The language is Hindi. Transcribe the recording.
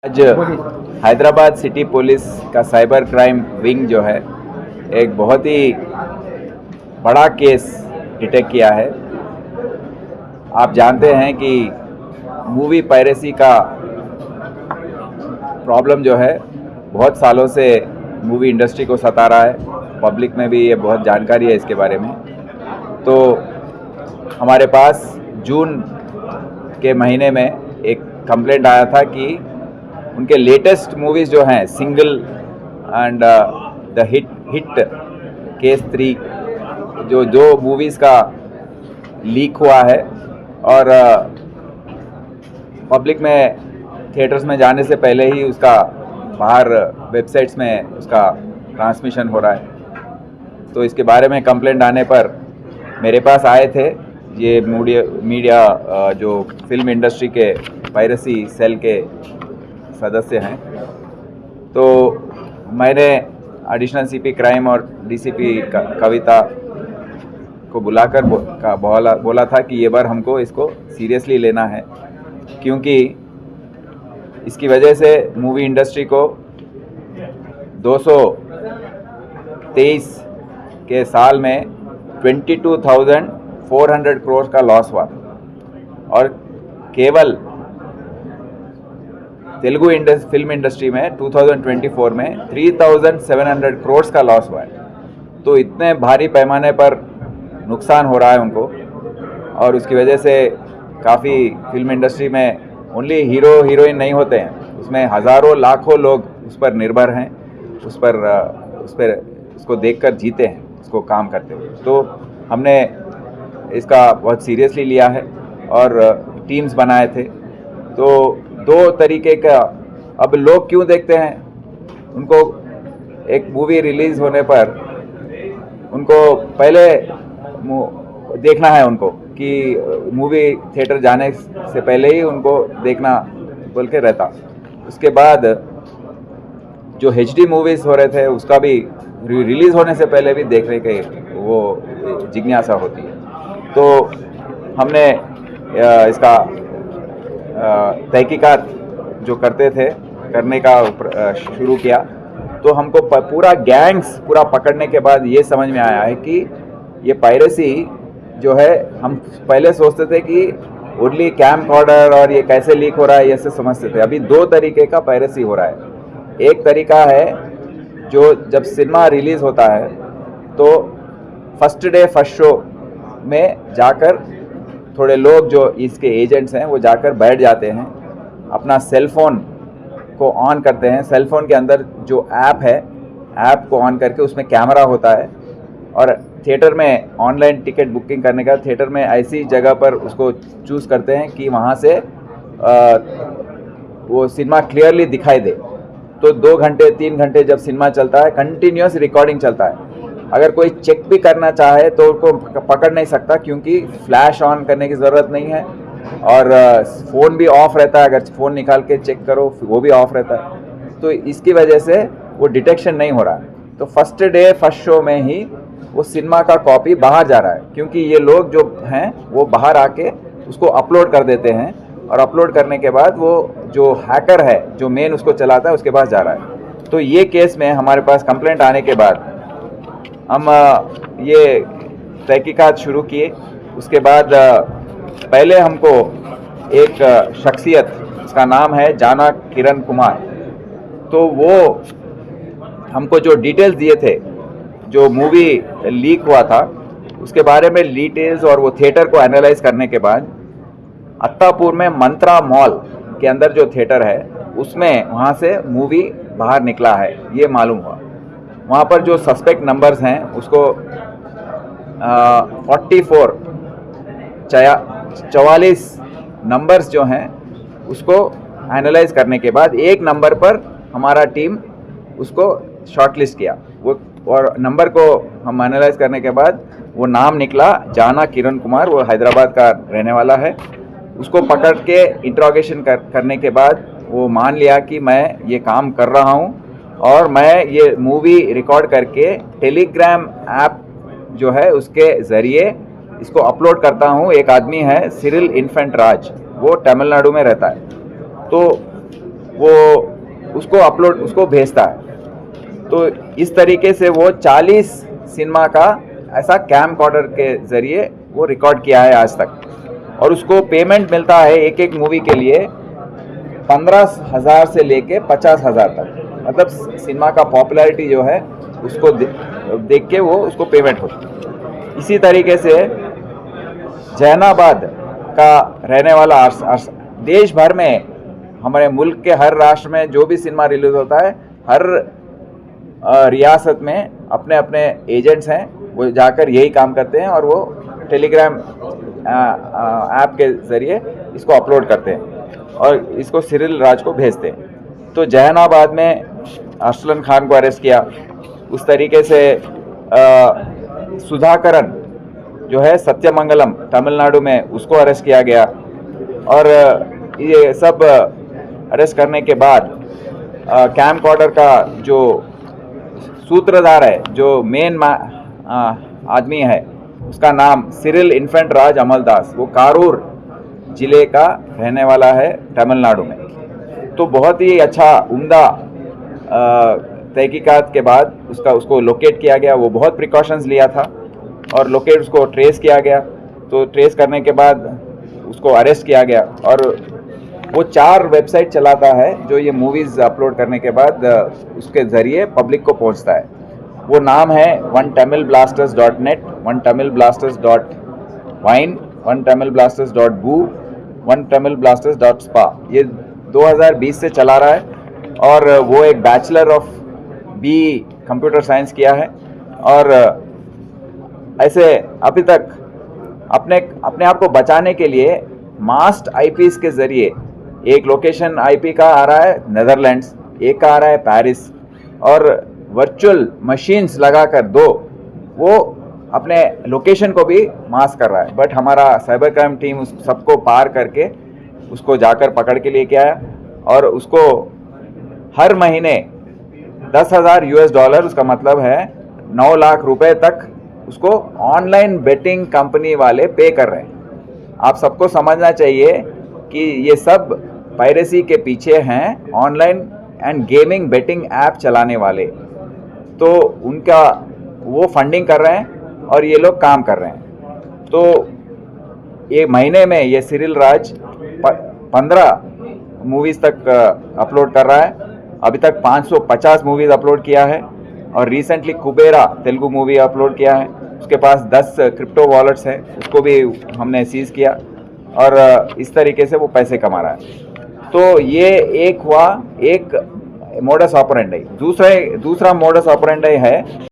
आज हैदराबाद सिटी पुलिस का साइबर क्राइम विंग जो है एक बहुत ही बड़ा केस डिटेक्ट किया है। आप जानते हैं कि मूवी पायरेसी का प्रॉब्लम जो है बहुत सालों से मूवी इंडस्ट्री को सता रहा है। पब्लिक में भी ये बहुत जानकारी है इसके बारे में। तो हमारे पास जून के महीने में एक कंप्लेंट आया था कि उनके लेटेस्ट मूवीज़ जो हैं single and the hit case 3 जो दो मूवीज़ का लीक हुआ है और पब्लिक में थिएटर्स में जाने से पहले ही उसका बाहर वेबसाइट्स में उसका ट्रांसमिशन हो रहा है। तो इसके बारे में कंप्लेंट आने पर मेरे पास आए थे ये मीडिया जो फिल्म इंडस्ट्री के पायरेसी सेल के सदस्य हैं। तो मैंने एडिशनल सीपी क्राइम और डीसीपी कविता को बुलाकर बोला था कि ये बार हमको इसको सीरियसली लेना है, क्योंकि इसकी वजह से मूवी इंडस्ट्री को 223 के साल में 22,400 करोड़ का लॉस हुआ और केवल तेलुगु फिल्म इंडस्ट्री में 2024 में 3,700 करोड़ का लॉस हुआ है। तो इतने भारी पैमाने पर नुकसान हो रहा है उनको, और उसकी वजह से काफ़ी फिल्म इंडस्ट्री में ओनली हीरो हीरोइन नहीं होते हैं, उसमें हज़ारों लाखों लोग उस पर निर्भर हैं, उस पर उसको देखकर जीते हैं, उसको काम करते हुए। तो हमने इसका बहुत सीरियसली लिया है और टीम्स बनाए थे। तो दो तरीके का अब लोग क्यों देखते हैं, उनको एक मूवी रिलीज़ होने पर उनको पहले देखना है उनको कि मूवी थिएटर जाने से पहले ही उनको देखना बोल के रहता। उसके बाद जो HD मूवीज़ हो रहे थे उसका भी रिलीज़ होने से पहले भी देखने के वो जिज्ञासा होती है। तो हमने इसका तहकीकात जो करने का शुरू किया। तो हमको पूरा गैंग्स पूरा पकड़ने के बाद ये समझ में आया है कि ये पायरेसी जो है, हम पहले सोचते थे कि ओनली कैमकॉर्डर और ये कैसे लीक हो रहा है ये से समझते थे। अभी दो तरीके का पायरेसी हो रहा है। एक तरीका है जो जब सिनेमा रिलीज़ होता है तो फर्स्ट डे फर्स्ट शो में जाकर थोड़े लोग जो इसके एजेंट्स हैं वो जाकर बैठ जाते हैं, अपना सेलफोन को ऑन करते हैं। सेलफोन के अंदर जो ऐप है, ऐप को ऑन करके उसमें कैमरा होता है, और थिएटर में ऑनलाइन टिकट बुकिंग करने का थिएटर में ऐसी जगह पर उसको चूज़ करते हैं कि वहाँ से वो सिनेमा क्लियरली दिखाई दे। तो 2 घंटे 3 घंटे जब सिनेमा चलता है कंटिन्यूस रिकॉर्डिंग चलता है। अगर कोई चेक भी करना चाहे तो उसको पकड़ नहीं सकता, क्योंकि फ्लैश ऑन करने की ज़रूरत नहीं है और फ़ोन भी ऑफ रहता है। अगर फ़ोन निकाल के चेक करो वो भी ऑफ रहता है। तो इसकी वजह से वो डिटेक्शन नहीं हो रहा है। तो फर्स्ट डे फर्स्ट शो में ही वो सिनेमा का कॉपी बाहर जा रहा है, क्योंकि ये लोग जो हैं वो बाहर आके उसको अपलोड कर देते हैं, और अपलोड करने के बाद वो जो हैकर है जो मेन उसको चलाता है उसके पास जा रहा है। तो ये केस में हमारे पास कंप्लेंट आने के बाद हम ये तहकीकात शुरू किए। उसके बाद पहले हमको एक शख्सियत, उसका नाम है जाना किरण कुमार, तो वो हमको जो डिटेल्स दिए थे जो मूवी लीक हुआ था उसके बारे में डिटेल्स, और वो थिएटर को एनालाइज करने के बाद अत्तापुर में मंत्रा मॉल के अंदर जो थिएटर है उसमें वहाँ से मूवी बाहर निकला है ये मालूम हुआ। वहाँ पर जो सस्पेक्ट नंबर्स हैं उसको 44 नंबर्स जो हैं उसको एनालाइज करने के बाद एक नंबर पर हमारा टीम उसको शॉर्टलिस्ट किया। वो और नंबर को हम एनालाइज करने के बाद वो नाम निकला जाना किरण कुमार, वो हैदराबाद का रहने वाला है। उसको पकड़ के इंट्रोगेशन करने के बाद वो मान लिया कि मैं ये काम कर रहा हूँ और मैं ये मूवी रिकॉर्ड करके टेलीग्राम ऐप जो है उसके ज़रिए इसको अपलोड करता हूँ। एक आदमी है सिरिल इन्फेंट राज, वो तमिलनाडु में रहता है। तो वो उसको भेजता है। तो इस तरीके से वो 40 सिनेमा का ऐसा कैमकॉर्डर के ज़रिए वो रिकॉर्ड किया है आज तक, और उसको पेमेंट मिलता है एक एक मूवी के लिए 15,000 से लेके 50,000 तक। मतलब सिनेमा का पॉपुलैरिटी जो है उसको देख के वो उसको पेमेंट होती है। इसी तरीके से जहानाबाद का रहने वाला देश भर में, हमारे मुल्क के हर राष्ट्र में जो भी सिनेमा रिलीज होता है, हर रियासत में अपने अपने एजेंट्स हैं, वो जाकर यही काम करते हैं और वो टेलीग्राम ऐप के ज़रिए इसको अपलोड करते हैं और इसको सिरिल राज को भेजते हैं। तो जहानाबाद में अरसलन खान को अरेस्ट किया, उस तरीके से सुधाकरन जो है सत्यमंगलम तमिलनाडु में, उसको अरेस्ट किया गया। और ये सब अरेस्ट करने के बाद कैमकॉर्डर का जो सूत्रधार है, जो मेन आदमी है, उसका नाम सिरिल इन्फेंट राज अमलदास, वो कारूर जिले का रहने वाला है तमिलनाडु में। तो बहुत ही अच्छा उम्दा तहकीकात के बाद उसको लोकेट किया गया। वो बहुत प्रिकॉशंस लिया था और उसको ट्रेस किया गया। तो ट्रेस करने के बाद उसको अरेस्ट किया गया और वो 4 वेबसाइट चलाता है जो ये मूवीज़ अपलोड करने के बाद उसके ज़रिए पब्लिक को पहुंचता है। वो नाम है onetamilblasters.net, onetamilblasters.wine, onetamilblasters.boo, onetamilblasters.spa। ये 2020 से चला रहा है और वो एक bachelor of B computer science किया है और ऐसे अभी तक अपने आप को बचाने के लिए मास्ट आईपीस के ज़रिए, एक लोकेशन आईपी का आ रहा है नेदरलैंड्स, एक का आ रहा है पेरिस, और वर्चुअल मशीन्स लगाकर वो अपने लोकेशन को भी मास्क कर रहा है। बट हमारा साइबर क्राइम टीम उस सबको पार करके उसको जाकर पकड़ के लेके आया और उसको हर महीने $10,000, उसका मतलब है 9 लाख रुपए तक उसको ऑनलाइन बेटिंग कंपनी वाले पे कर रहे हैं। आप सबको समझना चाहिए कि ये सब पायरेसी के पीछे हैं online and gaming betting app चलाने वाले। तो उनका वो फंडिंग कर रहे हैं और ये लोग काम कर रहे हैं। तो ये महीने में ये सिरिल राज 15 मूवीज़ तक अपलोड कर रहा है। अभी तक 550 मूवीज़ अपलोड किया है और रिसेंटली कुबेरा तेलुगु मूवी अपलोड किया है। उसके पास 10 क्रिप्टो वॉलेट्स हैं, उसको भी हमने सीज किया और इस तरीके से वो पैसे कमा रहा है। तो ये एक मोडस ऑपरेंडी। दूसरा मोडस ऑपरेंडी है